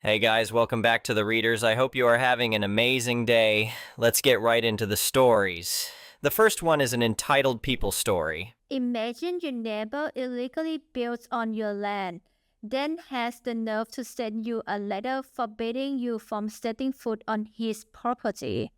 Hey guys, welcome back to the Readers. I hope you are having an amazing day. Let's get right into the stories. The first one is an entitled people story. Imagine your neighbor illegally builds on your land, then has the nerve to send you a letter forbidding you from setting foot on his property.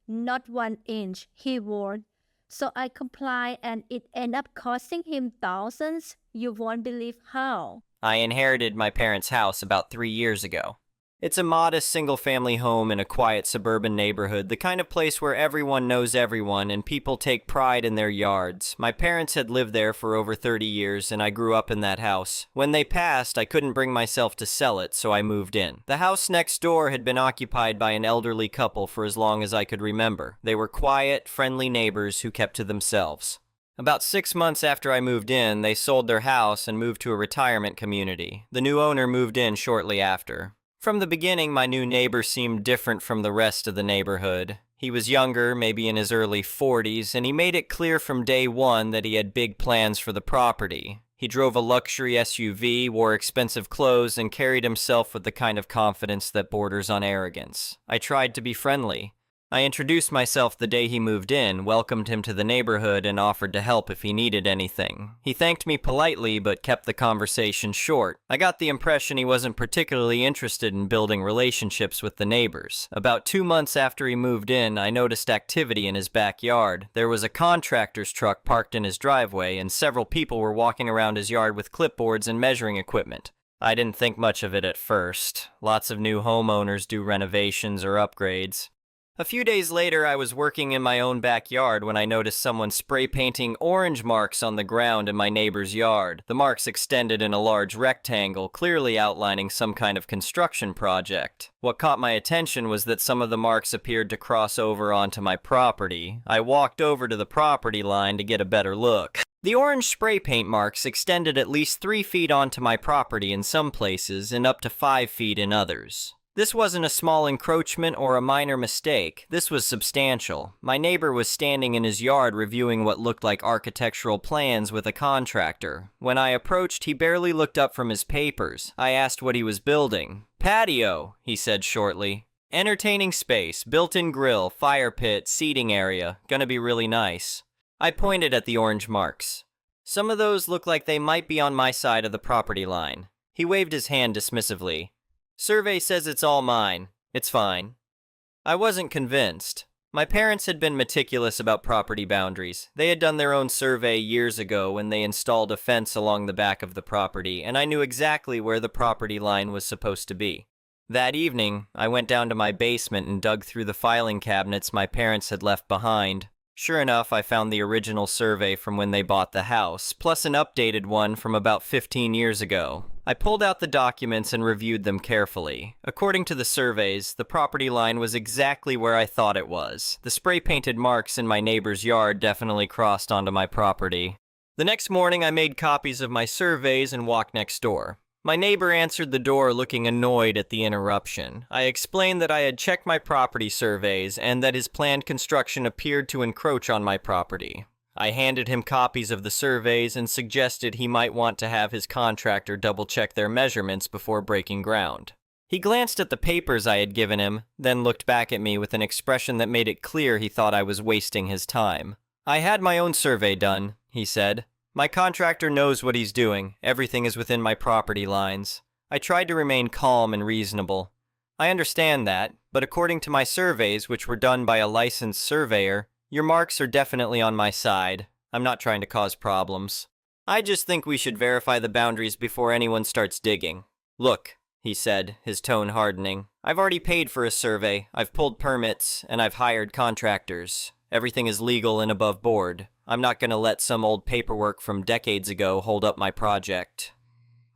Not 1 inch, he warned. So I comply and it ended up costing him thousands. You won't believe how. I inherited my parents' house about 3 years ago. It's a modest single-family home in a quiet suburban neighborhood, the kind of place where everyone knows everyone and people take pride in their yards. My parents had lived there for over 30 years and I grew up in that house. When they passed, I couldn't bring myself to sell it, so I moved in. The house next door had been occupied by an elderly couple for as long as I could remember. They were quiet, friendly neighbors who kept to themselves. About 6 months after I moved in, they sold their house and moved to a retirement community. The new owner moved in shortly after. From the beginning, my new neighbor seemed different from the rest of the neighborhood. He was younger, maybe in his early 40s, and he made it clear from day one that he had big plans for the property. He drove a luxury SUV, wore expensive clothes, and carried himself with the kind of confidence that borders on arrogance. I tried to be friendly. I introduced myself the day he moved in, welcomed him to the neighborhood, and offered to help if he needed anything. He thanked me politely, but kept the conversation short. I got the impression he wasn't particularly interested in building relationships with the neighbors. About 2 months after he moved in, I noticed activity in his backyard. There was a contractor's truck parked in his driveway, and several people were walking around his yard with clipboards and measuring equipment. I didn't think much of it at first. Lots of new homeowners do renovations or upgrades. A few days later, I was working in my own backyard when I noticed someone spray painting orange marks on the ground in my neighbor's yard. The marks extended in a large rectangle, clearly outlining some kind of construction project. What caught my attention was that some of the marks appeared to cross over onto my property. I walked over to the property line to get a better look. The orange spray paint marks extended at least 3 feet onto my property in some places and up to 5 feet in others. This wasn't a small encroachment or a minor mistake. This was substantial. My neighbor was standing in his yard reviewing what looked like architectural plans with a contractor. When I approached, he barely looked up from his papers. I asked what he was building. "Patio," he said shortly. "Entertaining space, built-in grill, fire pit, seating area. Gonna be really nice." I pointed at the orange marks. "Some of those look like they might be on my side of the property line." He waved his hand dismissively. "Survey says it's all mine. It's fine." I wasn't convinced. My parents had been meticulous about property boundaries. They had done their own survey years ago when they installed a fence along the back of the property, and I knew exactly where the property line was supposed to be. That evening, I went down to my basement and dug through the filing cabinets my parents had left behind. Sure enough, I found the original survey from when they bought the house, plus an updated one from about 15 years ago. I pulled out the documents and reviewed them carefully. According to the surveys, the property line was exactly where I thought it was. The spray-painted marks in my neighbor's yard definitely crossed onto my property. The next morning, I made copies of my surveys and walked next door. My neighbor answered the door looking annoyed at the interruption. I explained that I had checked my property surveys and that his planned construction appeared to encroach on my property. I handed him copies of the surveys and suggested he might want to have his contractor double-check their measurements before breaking ground. He glanced at the papers I had given him, then looked back at me with an expression that made it clear he thought I was wasting his time. "I had my own survey done," he said. "My contractor knows what he's doing. Everything is within my property lines." I tried to remain calm and reasonable. "I understand that, but according to my surveys, which were done by a licensed surveyor, your marks are definitely on my side. I'm not trying to cause problems. I just think we should verify the boundaries before anyone starts digging." "Look," he said, his tone hardening. "I've already paid for a survey, I've pulled permits, and I've hired contractors. Everything is legal and above board. I'm not going to let some old paperwork from decades ago hold up my project."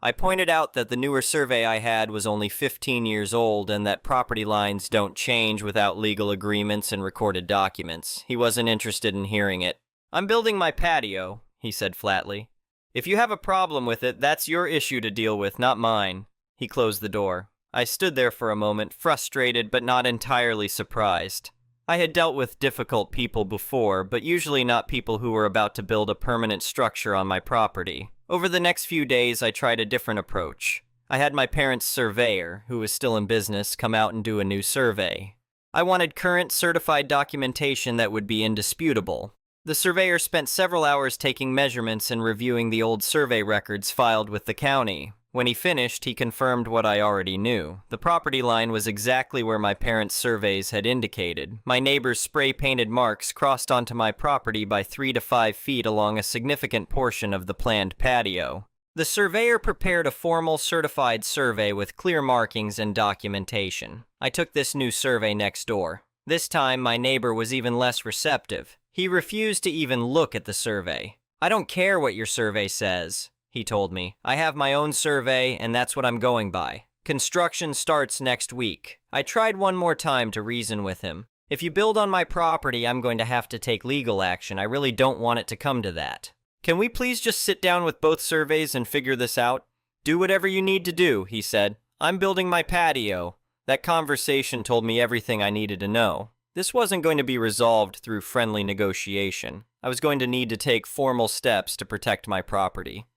I pointed out that the newer survey I had was only 15 years old and that property lines don't change without legal agreements and recorded documents. He wasn't interested in hearing it. "I'm building my patio," he said flatly. "If you have a problem with it, that's your issue to deal with, not mine." He closed the door. I stood there for a moment, frustrated but not entirely surprised. I had dealt with difficult people before, but usually not people who were about to build a permanent structure on my property. Over the next few days, I tried a different approach. I had my parents' surveyor, who was still in business, come out and do a new survey. I wanted current certified documentation that would be indisputable. The surveyor spent several hours taking measurements and reviewing the old survey records filed with the county. When he finished, he confirmed what I already knew. The property line was exactly where my parents' surveys had indicated. My neighbor's spray-painted marks crossed onto my property by 3 to 5 feet along a significant portion of the planned patio. The surveyor prepared a formal certified survey with clear markings and documentation. I took this new survey next door. This time, my neighbor was even less receptive. He refused to even look at the survey. "I don't care what your survey says," he told me. "I have my own survey, and that's what I'm going by. Construction starts next week." I tried one more time to reason with him. "If you build on my property, I'm going to have to take legal action. I really don't want it to come to that. Can we please just sit down with both surveys and figure this out?" "Do whatever you need to do," he said. "I'm building my patio." That conversation told me everything I needed to know. This wasn't going to be resolved through friendly negotiation. I was going to need to take formal steps to protect my property.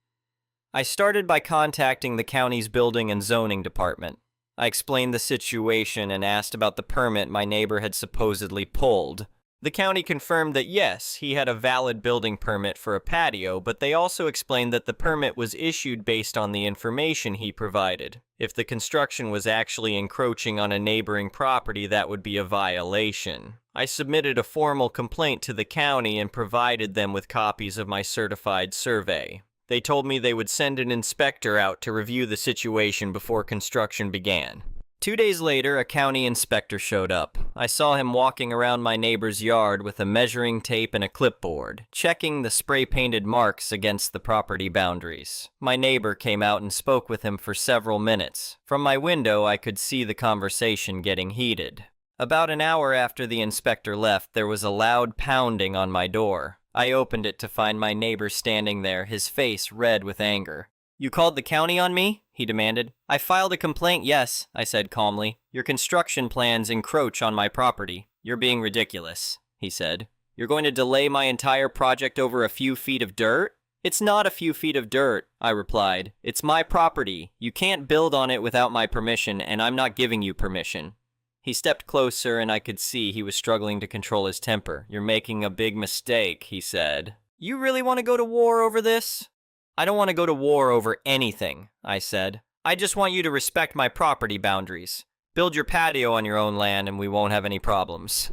I started by contacting the county's building and zoning department. I explained the situation and asked about the permit my neighbor had supposedly pulled. The county confirmed that yes, he had a valid building permit for a patio, but they also explained that the permit was issued based on the information he provided. If the construction was actually encroaching on a neighboring property, that would be a violation. I submitted a formal complaint to the county and provided them with copies of my certified survey. They told me they would send an inspector out to review the situation before construction began. 2 days later, a county inspector showed up. I saw him walking around my neighbor's yard with a measuring tape and a clipboard, checking the spray-painted marks against the property boundaries. My neighbor came out and spoke with him for several minutes. From my window, I could see the conversation getting heated. About an hour after the inspector left, there was a loud pounding on my door. I opened it to find my neighbor standing there, his face red with anger. "You called the county on me?" he demanded. "I filed a complaint, yes," I said calmly. "Your construction plans encroach on my property." "You're being ridiculous," he said. "You're going to delay my entire project over a few feet of dirt?" "It's not a few feet of dirt," I replied. "It's my property. You can't build on it without my permission, and I'm not giving you permission." He stepped closer, and I could see he was struggling to control his temper. "You're making a big mistake," he said. "You really want to go to war over this?" "I don't want to go to war over anything," I said. "I just want you to respect my property boundaries. Build your patio on your own land and we won't have any problems."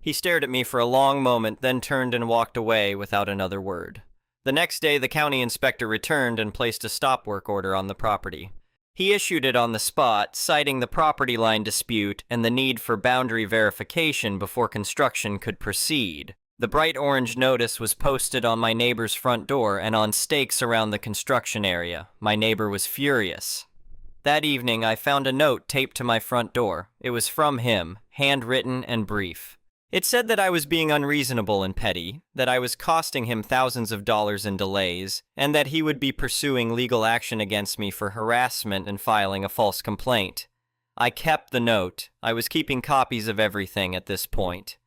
He stared at me for a long moment, then turned and walked away without another word. The next day, the county inspector returned and placed a stop work order on the property. He issued it on the spot, citing the property line dispute and the need for boundary verification before construction could proceed. The bright orange notice was posted on my neighbor's front door and on stakes around the construction area. My neighbor was furious. That evening, I found a note taped to my front door. It was from him, handwritten and brief. It said that I was being unreasonable and petty, that I was costing him thousands of dollars in delays, and that he would be pursuing legal action against me for harassment and filing a false complaint. I kept the note. I was keeping copies of everything at this point.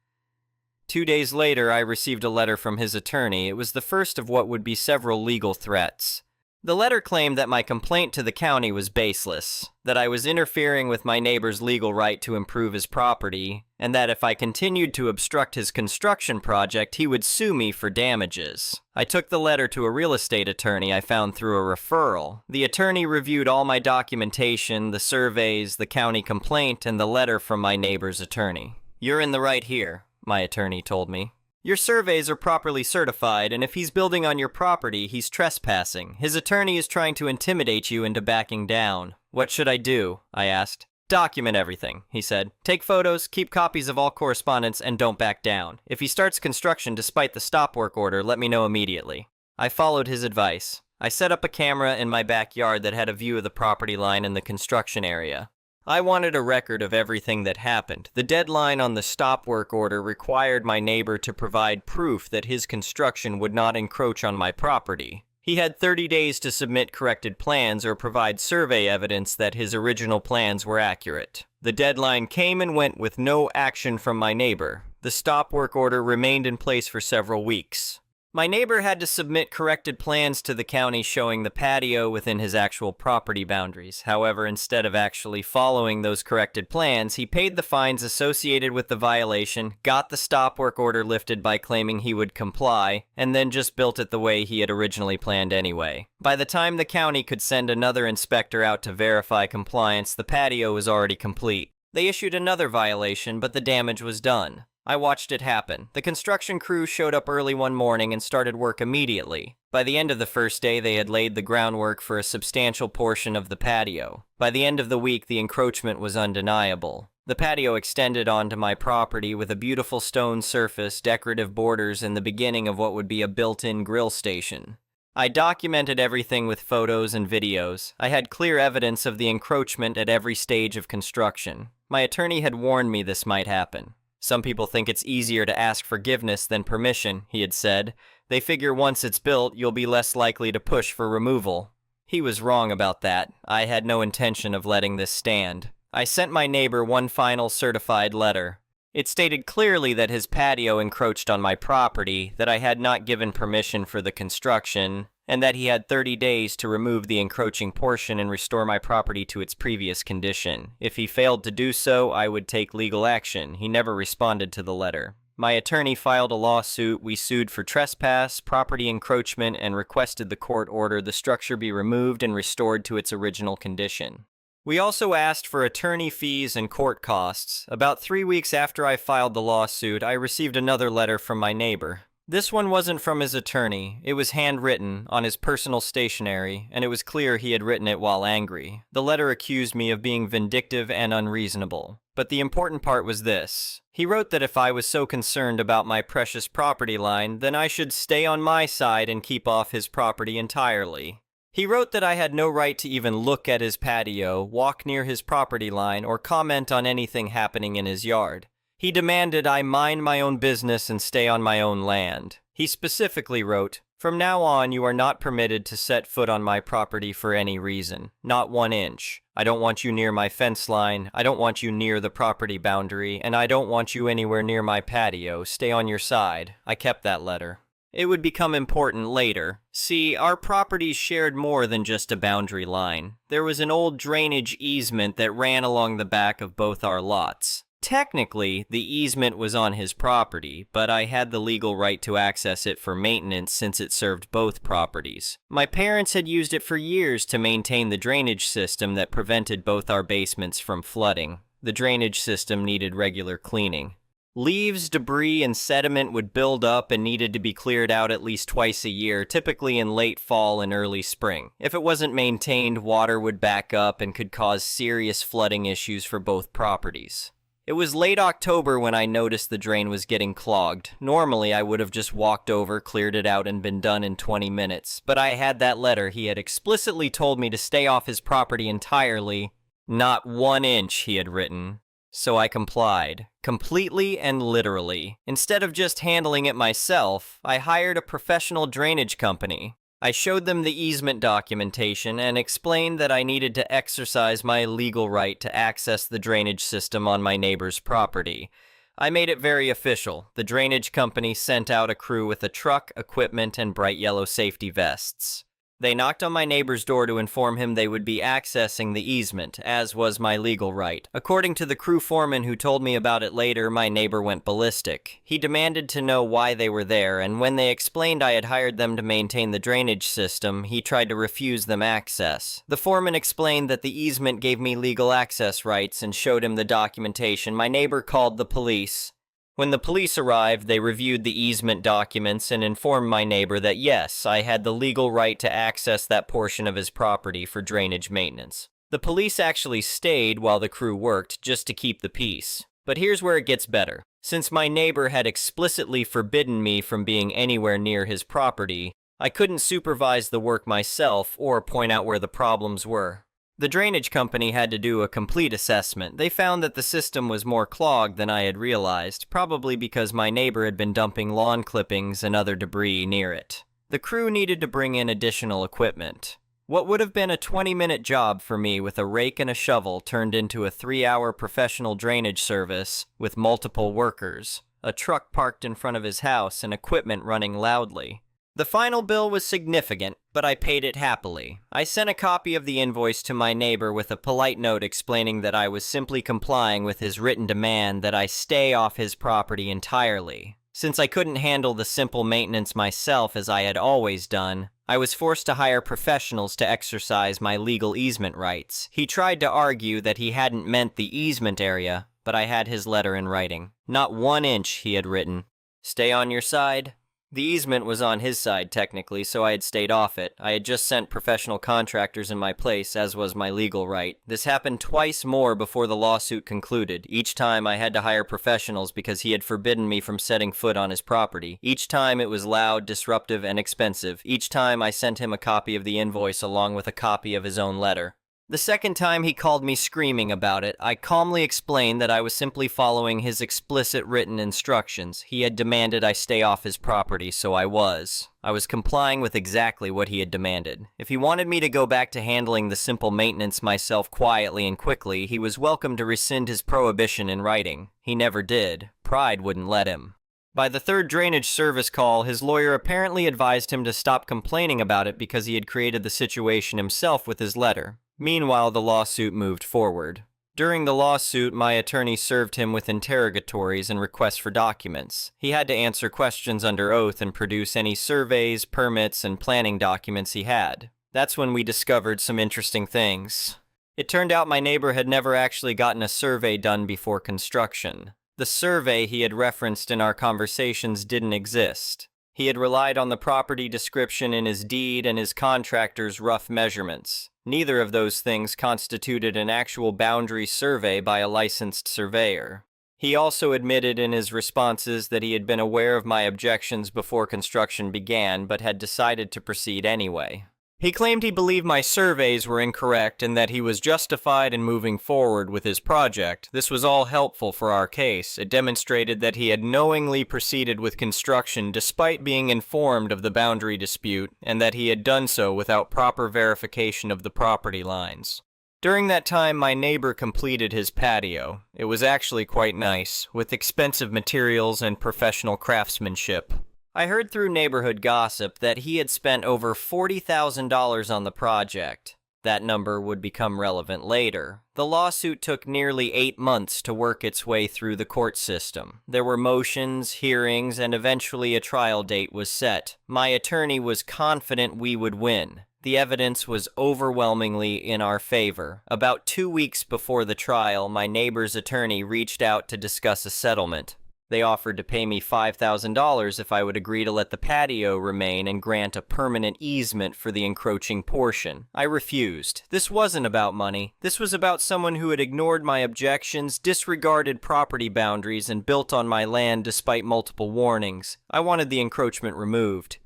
2 days later, I received a letter from his attorney. It was the first of what would be several legal threats. The letter claimed that my complaint to the county was baseless, that I was interfering with my neighbor's legal right to improve his property, and that if I continued to obstruct his construction project, he would sue me for damages. I took the letter to a real estate attorney I found through a referral. The attorney reviewed all my documentation, the surveys, the county complaint, and the letter from my neighbor's attorney. "You're in the right here," my attorney told me. "Your surveys are properly certified, and if he's building on your property, he's trespassing. His attorney is trying to intimidate you into backing down." "What should I do?" I asked. "Document everything," he said. "Take photos, keep copies of all correspondence, and don't back down. If he starts construction despite the stop work order, let me know immediately." I followed his advice. I set up a camera in my backyard that had a view of the property line and the construction area. I wanted a record of everything that happened. The deadline on the stop work order required my neighbor to provide proof that his construction would not encroach on my property. He had 30 days to submit corrected plans or provide survey evidence that his original plans were accurate. The deadline came and went with no action from my neighbor. The stop work order remained in place for several weeks. My neighbor had to submit corrected plans to the county showing the patio within his actual property boundaries. However, instead of actually following those corrected plans, he paid the fines associated with the violation, got the stop work order lifted by claiming he would comply, and then just built it the way he had originally planned anyway. By the time the county could send another inspector out to verify compliance, the patio was already complete. They issued another violation, but the damage was done. I watched it happen. The construction crew showed up early one morning and started work immediately. By the end of the first day, they had laid the groundwork for a substantial portion of the patio. By the end of the week, the encroachment was undeniable. The patio extended onto my property with a beautiful stone surface, decorative borders, and the beginning of what would be a built-in grill station. I documented everything with photos and videos. I had clear evidence of the encroachment at every stage of construction. My attorney had warned me this might happen. Some people think it's easier to ask forgiveness than permission, he had said. They figure once it's built, you'll be less likely to push for removal. He was wrong about that. I had no intention of letting this stand. I sent my neighbor one final certified letter. It stated clearly that his patio encroached on my property, that I had not given permission for the construction, and that he had 30 days to remove the encroaching portion and restore my property to its previous condition. If he failed to do so, I would take legal action. He never responded to the letter. My attorney filed a lawsuit. We sued for trespass, property encroachment, and requested the court order the structure be removed and restored to its original condition. We also asked for attorney fees and court costs. About 3 weeks after I filed the lawsuit, I received another letter from my neighbor. This one wasn't from his attorney. It was handwritten on his personal stationery, and it was clear he had written it while angry. The letter accused me of being vindictive and unreasonable. But the important part was this. He wrote that if I was so concerned about my precious property line, then I should stay on my side and keep off his property entirely. He wrote that I had no right to even look at his patio, walk near his property line, or comment on anything happening in his yard. He demanded I mind my own business and stay on my own land. He specifically wrote, "From now on, you are not permitted to set foot on my property for any reason. Not 1 inch. I don't want you near my fence line. I don't want you near the property boundary, and I don't want you anywhere near my patio. Stay on your side." I kept that letter. It would become important later. See, our properties shared more than just a boundary line. There was an old drainage easement that ran along the back of both our lots. Technically, the easement was on his property, but I had the legal right to access it for maintenance since it served both properties. My parents had used it for years to maintain the drainage system that prevented both our basements from flooding. The drainage system needed regular cleaning. Leaves, debris, and sediment would build up and needed to be cleared out at least twice a year, typically in late fall and early spring. If it wasn't maintained, water would back up and could cause serious flooding issues for both properties. It was late October when I noticed the drain was getting clogged. Normally, I would have just walked over, cleared it out, and been done in 20 minutes. But I had that letter. He had explicitly told me to stay off his property entirely. Not 1 inch, he had written. So I complied, completely and literally. Instead of just handling it myself, I hired a professional drainage company. I showed them the easement documentation and explained that I needed to exercise my legal right to access the drainage system on my neighbor's property. I made it very official. The drainage company sent out a crew with a truck, equipment, and bright yellow safety vests. They knocked on my neighbor's door to inform him they would be accessing the easement, as was my legal right. According to the crew foreman who told me about it later, my neighbor went ballistic. He demanded to know why they were there, and when they explained I had hired them to maintain the drainage system, he tried to refuse them access. The foreman explained that the easement gave me legal access rights and showed him the documentation. My neighbor called the police. When the police arrived, they reviewed the easement documents and informed my neighbor that yes, I had the legal right to access that portion of his property for drainage maintenance. The police actually stayed while the crew worked just to keep the peace. But here's where it gets better. Since my neighbor had explicitly forbidden me from being anywhere near his property, I couldn't supervise the work myself or point out where the problems were. The drainage company had to do a complete assessment. They found that the system was more clogged than I had realized, probably because my neighbor had been dumping lawn clippings and other debris near it. The crew needed to bring in additional equipment. What would have been a 20-minute job for me with a rake and a shovel turned into a 3-hour professional drainage service with multiple workers, a truck parked in front of his house, and equipment running loudly. The final bill was significant, but I paid it happily. I sent a copy of the invoice to my neighbor with a polite note explaining that I was simply complying with his written demand that I stay off his property entirely. Since I couldn't handle the simple maintenance myself as I had always done, I was forced to hire professionals to exercise my legal easement rights. He tried to argue that he hadn't meant the easement area, but I had his letter in writing. Not 1 inch, he had written. Stay on your side. The easement was on his side technically, so I had stayed off it. I had just sent professional contractors in my place, as was my legal right. This happened twice more before the lawsuit concluded. Each time I had to hire professionals because he had forbidden me from setting foot on his property. Each time it was loud, disruptive, and expensive. Each time I sent him a copy of the invoice along with a copy of his own letter. The second time he called me screaming about it, I calmly explained that I was simply following his explicit written instructions. He had demanded I stay off his property, so I was. I was complying with exactly what he had demanded. If he wanted me to go back to handling the simple maintenance myself quietly and quickly, he was welcome to rescind his prohibition in writing. He never did. Pride wouldn't let him. By the third drainage service call, his lawyer apparently advised him to stop complaining about it because he had created the situation himself with his letter. Meanwhile, the lawsuit moved forward. During the lawsuit, my attorney served him with interrogatories and requests for documents. He had to answer questions under oath and produce any surveys, permits, and planning documents he had. That's when we discovered some interesting things. It turned out my neighbor had never actually gotten a survey done before construction. The survey he had referenced in our conversations didn't exist. He had relied on the property description in his deed and his contractor's rough measurements. Neither of those things constituted an actual boundary survey by a licensed surveyor. He also admitted in his responses that he had been aware of my objections before construction began, but had decided to proceed anyway. He claimed he believed my surveys were incorrect and that he was justified in moving forward with his project. This was all helpful for our case. It demonstrated that he had knowingly proceeded with construction despite being informed of the boundary dispute, and that he had done so without proper verification of the property lines. During that time, my neighbor completed his patio. It was actually quite nice, with expensive materials and professional craftsmanship. I heard through neighborhood gossip that he had spent over $40,000 on the project. That number would become relevant later. The lawsuit took nearly 8 months to work its way through the court system. There were motions, hearings, and eventually a trial date was set. My attorney was confident we would win. The evidence was overwhelmingly in our favor. About 2 weeks before the trial, my neighbor's attorney reached out to discuss a settlement. They offered to pay me $5,000 if I would agree to let the patio remain and grant a permanent easement for the encroaching portion. I refused. This wasn't about money. This was about someone who had ignored my objections, disregarded property boundaries, and built on my land despite multiple warnings. I wanted the encroachment removed.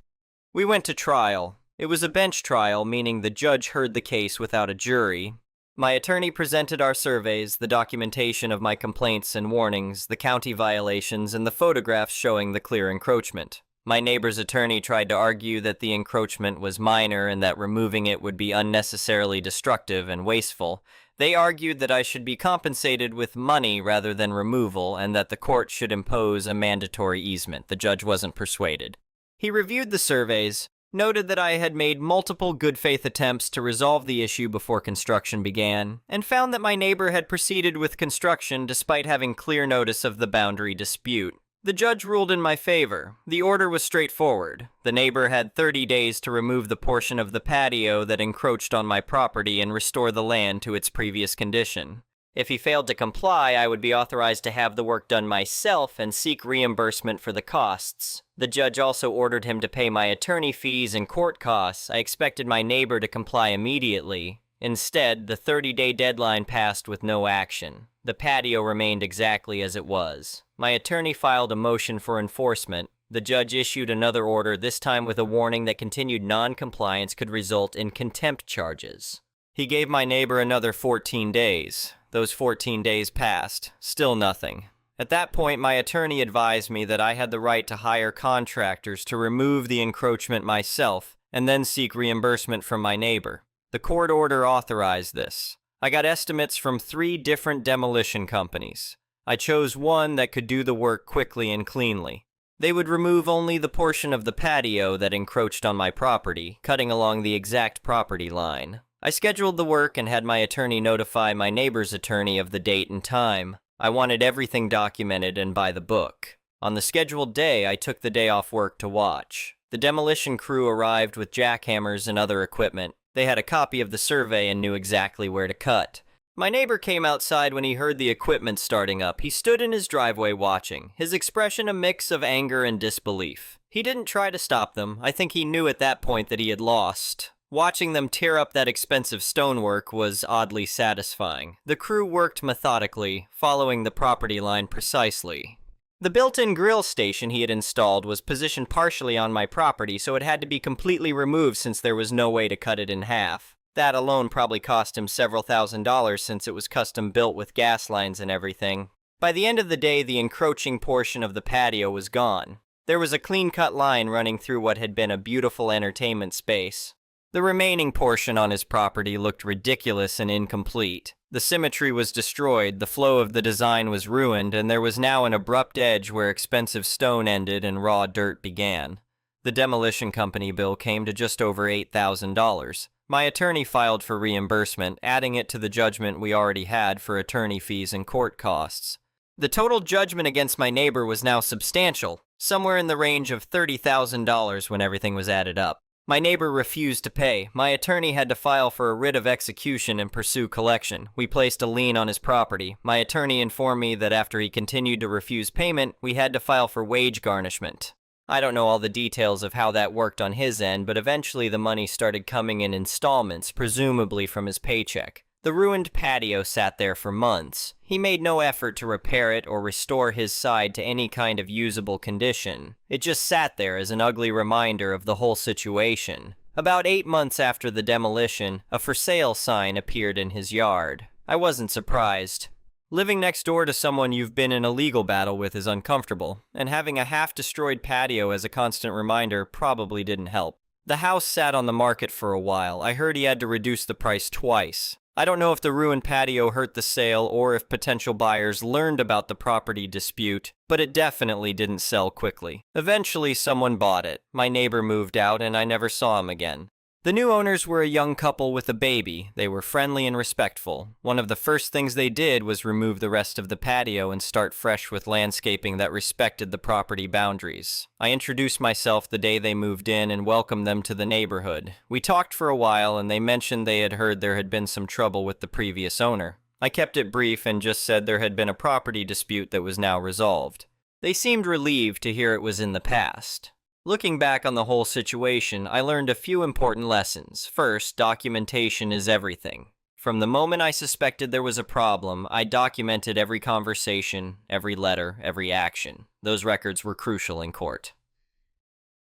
We went to trial. It was a bench trial, meaning the judge heard the case without a jury. My attorney presented our surveys, the documentation of my complaints and warnings, the county violations, and the photographs showing the clear encroachment. My neighbor's attorney tried to argue that the encroachment was minor and that removing it would be unnecessarily destructive and wasteful. They argued that I should be compensated with money rather than removal and that the court should impose a mandatory easement. The judge wasn't persuaded. He reviewed the surveys, noted that I had made multiple good faith attempts to resolve the issue before construction began, and found that my neighbor had proceeded with construction despite having clear notice of the boundary dispute. The judge ruled in my favor. The order was straightforward. The neighbor had 30 days to remove the portion of the patio that encroached on my property and restore the land to its previous condition. If he failed to comply, I would be authorized to have the work done myself and seek reimbursement for the costs. The judge also ordered him to pay my attorney fees and court costs. I expected my neighbor to comply immediately. Instead, the 30-day deadline passed with no action. The patio remained exactly as it was. My attorney filed a motion for enforcement. The judge issued another order, this time with a warning that continued non-compliance could result in contempt charges. He gave my neighbor another 14 days. Those 14 days passed. Still nothing. At that point, my attorney advised me that I had the right to hire contractors to remove the encroachment myself and then seek reimbursement from my neighbor. The court order authorized this. I got estimates from 3 different demolition companies. I chose one that could do the work quickly and cleanly. They would remove only the portion of the patio that encroached on my property, cutting along the exact property line. I scheduled the work and had my attorney notify my neighbor's attorney of the date and time. I wanted everything documented and by the book. On the scheduled day, I took the day off work to watch. The demolition crew arrived with jackhammers and other equipment. They had a copy of the survey and knew exactly where to cut. My neighbor came outside when he heard the equipment starting up. He stood in his driveway watching, his expression a mix of anger and disbelief. He didn't try to stop them. I think he knew at that point that he had lost. Watching them tear up that expensive stonework was oddly satisfying. The crew worked methodically, following the property line precisely. The built-in grill station he had installed was positioned partially on my property, so it had to be completely removed since there was no way to cut it in half. That alone probably cost him several $1,000s since it was custom built with gas lines and everything. By the end of the day, the encroaching portion of the patio was gone. There was a clean-cut line running through what had been a beautiful entertainment space. The remaining portion on his property looked ridiculous and incomplete. The symmetry was destroyed, the flow of the design was ruined, and there was now an abrupt edge where expensive stone ended and raw dirt began. The demolition company bill came to just over $8,000. My attorney filed for reimbursement, adding it to the judgment we already had for attorney fees and court costs. The total judgment against my neighbor was now substantial, somewhere in the range of $30,000 when everything was added up. My neighbor refused to pay. My attorney had to file for a writ of execution and pursue collection. We placed a lien on his property. My attorney informed me that after he continued to refuse payment, we had to file for wage garnishment. I don't know all the details of how that worked on his end, but eventually the money started coming in installments, presumably from his paycheck. The ruined patio sat there for months. He made no effort to repair it or restore his side to any kind of usable condition. It just sat there as an ugly reminder of the whole situation. About 8 months after the demolition, a for sale sign appeared in his yard. I wasn't surprised. Living next door to someone you've been in a legal battle with is uncomfortable, and having a half-destroyed patio as a constant reminder probably didn't help. The house sat on the market for a while. I heard he had to reduce the price twice. I don't know if the ruined patio hurt the sale or if potential buyers learned about the property dispute, but it definitely didn't sell quickly. Eventually, someone bought it. My neighbor moved out, and I never saw him again. The new owners were a young couple with a baby. They were friendly and respectful. One of the first things they did was remove the rest of the patio and start fresh with landscaping that respected the property boundaries. I introduced myself the day they moved in and welcomed them to the neighborhood. We talked for a while and they mentioned they had heard there had been some trouble with the previous owner. I kept it brief and just said there had been a property dispute that was now resolved. They seemed relieved to hear it was in the past. Looking back on the whole situation, I learned a few important lessons. First, documentation is everything. From the moment I suspected there was a problem, I documented every conversation, every letter, every action. Those records were crucial in court.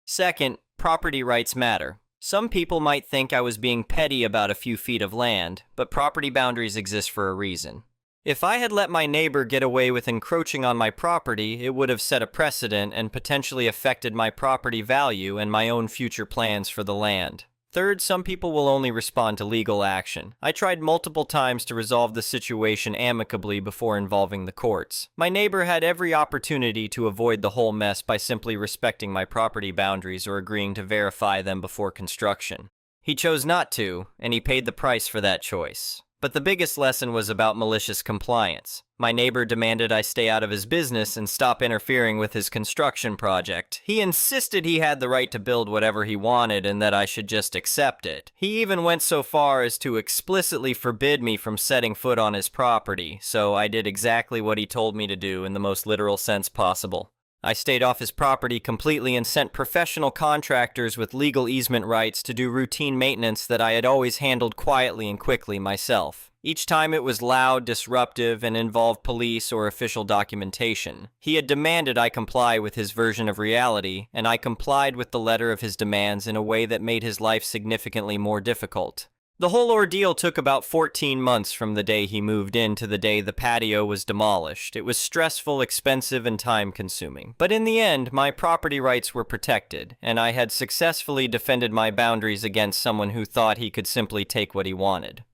Second, property rights matter. Some people might think I was being petty about a few feet of land, but property boundaries exist for a reason. If I had let my neighbor get away with encroaching on my property, it would have set a precedent and potentially affected my property value and my own future plans for the land. Third, some people will only respond to legal action. I tried multiple times to resolve the situation amicably before involving the courts. My neighbor had every opportunity to avoid the whole mess by simply respecting my property boundaries or agreeing to verify them before construction. He chose not to, and he paid the price for that choice. But the biggest lesson was about malicious compliance. My neighbor demanded I stay out of his business and stop interfering with his construction project. He insisted he had the right to build whatever he wanted and that I should just accept it. He even went so far as to explicitly forbid me from setting foot on his property, so I did exactly what he told me to do in the most literal sense possible. I stayed off his property completely and sent professional contractors with legal easement rights to do routine maintenance that I had always handled quietly and quickly myself. Each time it was loud, disruptive, and involved police or official documentation. He had demanded I comply with his version of reality, and I complied with the letter of his demands in a way that made his life significantly more difficult. The whole ordeal took about 14 months from the day he moved in to the day the patio was demolished. It was stressful, expensive, and time-consuming. But in the end, my property rights were protected, and I had successfully defended my boundaries against someone who thought he could simply take what he wanted.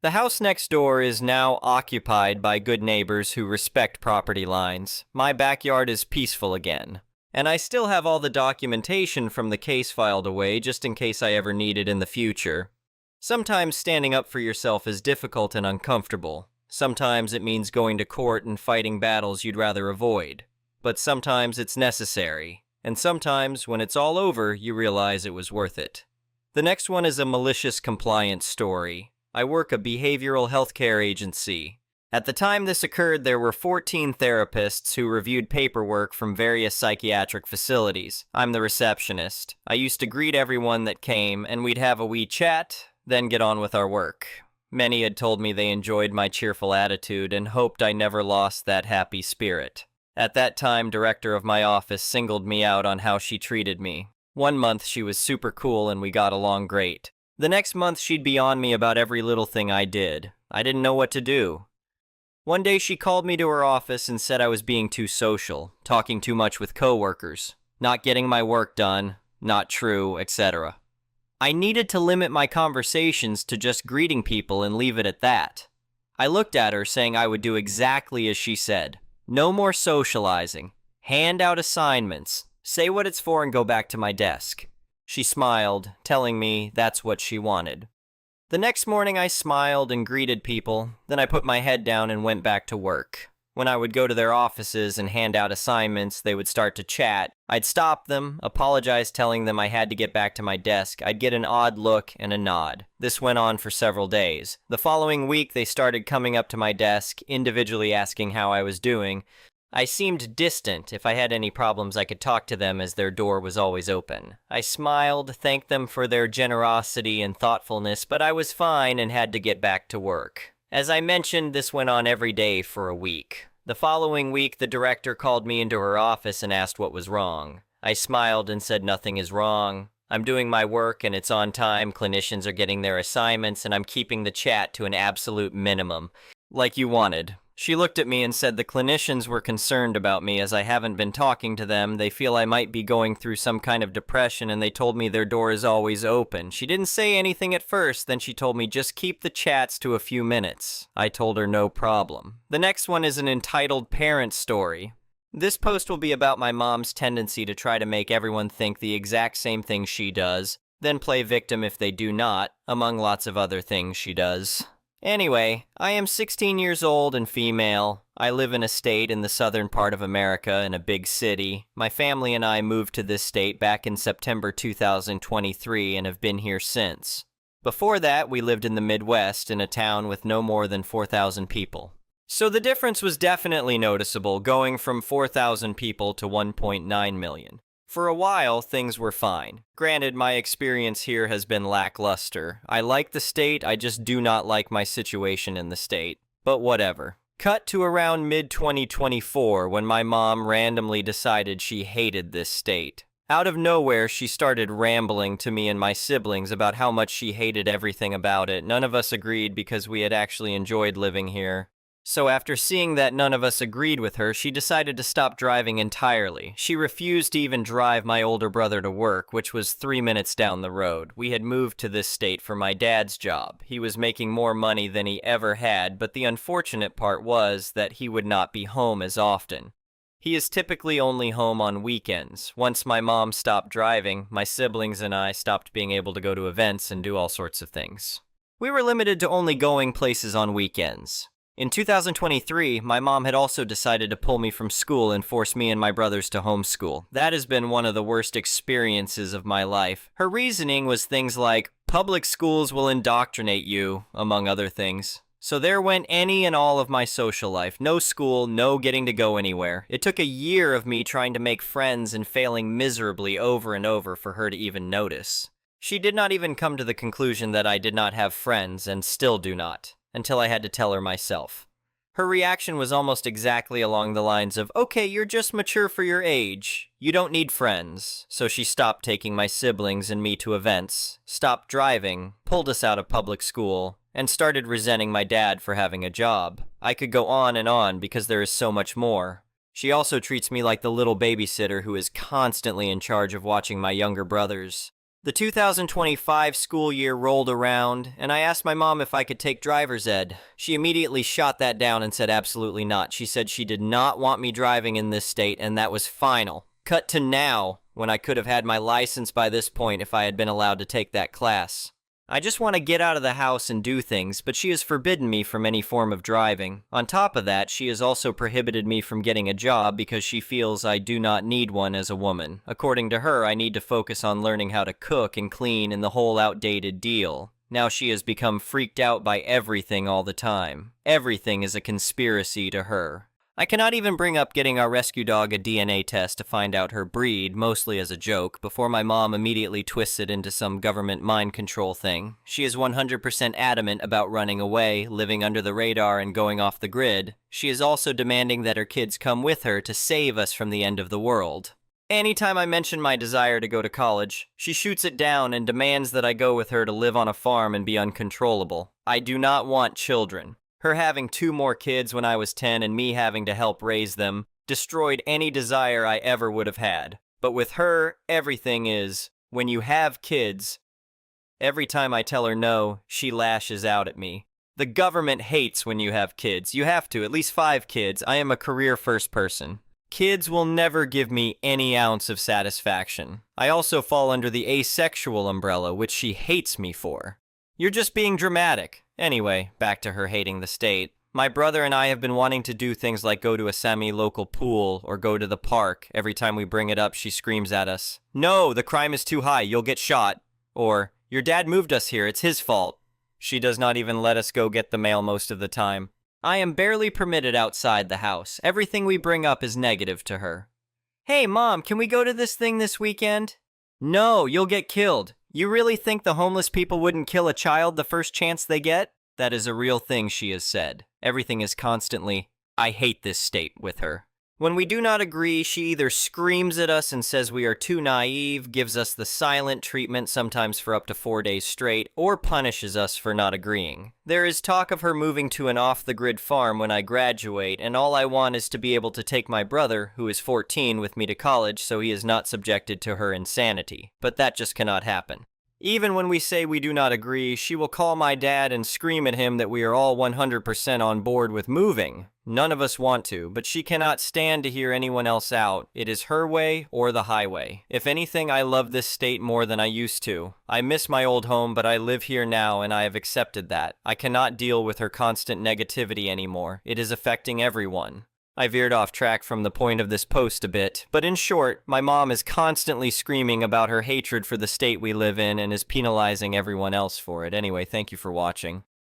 The house next door is now occupied by good neighbors who respect property lines. My backyard is peaceful again. And I still have all the documentation from the case filed away just in case I ever need it in the future. Sometimes standing up for yourself is difficult and uncomfortable. Sometimes it means going to court and fighting battles you'd rather avoid. But sometimes it's necessary. And sometimes, when it's all over, you realize it was worth it. The next one is a malicious compliance story. I work a behavioral healthcare agency. At the time this occurred, there were 14 therapists who reviewed paperwork from various psychiatric facilities. I'm the receptionist. I used to greet everyone that came, and we'd have a wee chat, then get on with our work. Many had told me they enjoyed my cheerful attitude and hoped I never lost that happy spirit. At that time, director of my office singled me out on how she treated me. One month she was super cool and we got along great. The next month she'd be on me about every little thing I did. I didn't know what to do. One day she called me to her office and said I was being too social, talking too much with coworkers, not getting my work done, not true, etc. I needed to limit my conversations to just greeting people and leave it at that. I looked at her, saying I would do exactly as she said. No more socializing. Hand out assignments. Say what it's for and go back to my desk. She smiled, telling me that's what she wanted. The next morning I smiled and greeted people, then I put my head down and went back to work. When I would go to their offices and hand out assignments, they would start to chat. I'd stop them, apologize telling them I had to get back to my desk. I'd get an odd look and a nod. This went on for several days. The following week, they started coming up to my desk, individually asking how I was doing. I seemed distant. If I had any problems, I could talk to them as their door was always open. I smiled, thanked them for their generosity and thoughtfulness, but I was fine and had to get back to work. As I mentioned, this went on every day for a week. The following week, the director called me into her office and asked what was wrong. I smiled and said nothing is wrong. I'm doing my work and it's on time, clinicians are getting their assignments, and I'm keeping the chat to an absolute minimum. Like you wanted. She looked at me and said the clinicians were concerned about me as I haven't been talking to them. They feel I might be going through some kind of depression and they told me their door is always open. She didn't say anything at first, then she told me just keep the chats to a few minutes. I told her no problem. The next one is an entitled parent story. This post will be about my mom's tendency to try to make everyone think the exact same thing she does, then play victim if they do not, among lots of other things she does. Anyway, I am 16 years old and female. I live in a state in the southern part of America in a big city. My family and I moved to this state back in September 2023 and have been here since. Before that, we lived in the Midwest in a town with no more than 4,000 people. So the difference was definitely noticeable, going from 4,000 people to 1.9 million. For a while, things were fine. Granted, my experience here has been lackluster. I like the state, I just do not like my situation in the state. But whatever. Cut to around mid-2024 when my mom randomly decided she hated this state. Out of nowhere, she started rambling to me and my siblings about how much she hated everything about it. None of us agreed because we had actually enjoyed living here. So after seeing that none of us agreed with her, she decided to stop driving entirely. She refused to even drive my older brother to work, which was 3 minutes down the road. We had moved to this state for my dad's job. He was making more money than he ever had, but the unfortunate part was that he would not be home as often. He is typically only home on weekends. Once my mom stopped driving, my siblings and I stopped being able to go to events and do all sorts of things. We were limited to only going places on weekends. In 2023, my mom had also decided to pull me from school and force me and my brothers to homeschool. That has been one of the worst experiences of my life. Her reasoning was things like, public schools will indoctrinate you, among other things. So there went any and all of my social life. No school, no getting to go anywhere. It took a year of me trying to make friends and failing miserably over and over for her to even notice. She did not even come to the conclusion that I did not have friends, and still do not. Until I had to tell her myself. Her reaction was almost exactly along the lines of, okay, you're just mature for your age. You don't need friends. So she stopped taking my siblings and me to events, stopped driving, pulled us out of public school, and started resenting my dad for having a job. I could go on and on because there is so much more. She also treats me like the little babysitter who is constantly in charge of watching my younger brothers. The 2025 school year rolled around, and I asked my mom if I could take driver's ed. She immediately shot that down and said absolutely not. She said she did not want me driving in this state, and that was final. Cut to now, when I could have had my license by this point if I had been allowed to take that class. I just want to get out of the house and do things, but she has forbidden me from any form of driving. On top of that, she has also prohibited me from getting a job because she feels I do not need one as a woman. According to her, I need to focus on learning how to cook and clean and the whole outdated deal. Now she has become freaked out by everything all the time. Everything is a conspiracy to her. I cannot even bring up getting our rescue dog a DNA test to find out her breed, mostly as a joke, before my mom immediately twists it into some government mind control thing. She is 100% adamant about running away, living under the radar, and going off the grid. She is also demanding that her kids come with her to save us from the end of the world. Anytime I mention my desire to go to college, she shoots it down and demands that I go with her to live on a farm and be uncontrollable. I do not want children. Her having 2 more kids when I was 10 and me having to help raise them destroyed any desire I ever would have had. But with her, everything is, when you have kids, every time I tell her no, she lashes out at me. The government hates when you have kids. You have to, at least 5 kids. I am a career-first person. Kids will never give me any ounce of satisfaction. I also fall under the asexual umbrella, which she hates me for. You're just being dramatic. Anyway, back to her hating the state. My brother and I have been wanting to do things like go to a semi-local pool or go to the park. Every time we bring it up, she screams at us, "No, the crime is too high, you'll get shot." Or, "Your dad moved us here, it's his fault." She does not even let us go get the mail most of the time. I am barely permitted outside the house. Everything we bring up is negative to her. "Hey, Mom, can we go to this thing this weekend?" "No, you'll get killed. You really think the homeless people wouldn't kill a child the first chance they get?" That is a real thing she has said. Everything is constantly, "I hate this state," with her. When we do not agree, she either screams at us and says we are too naive, gives us the silent treatment sometimes for up to 4 days straight, or punishes us for not agreeing. There is talk of her moving to an off-the-grid farm when I graduate, and all I want is to be able to take my brother, who is 14, with me to college so he is not subjected to her insanity. But that just cannot happen. Even when we say we do not agree, she will call my dad and scream at him that we are all 100% on board with moving. None of us want to, but she cannot stand to hear anyone else out. It is her way or the highway. If anything, I love this state more than I used to. I miss my old home, but I live here now and I have accepted that. I cannot deal with her constant negativity anymore. It is affecting everyone. I veered off track from the point of this post a bit, but in short, my mom is constantly screaming about her hatred for the state we live in and is penalizing everyone else for it. Anyway, thank you for watching.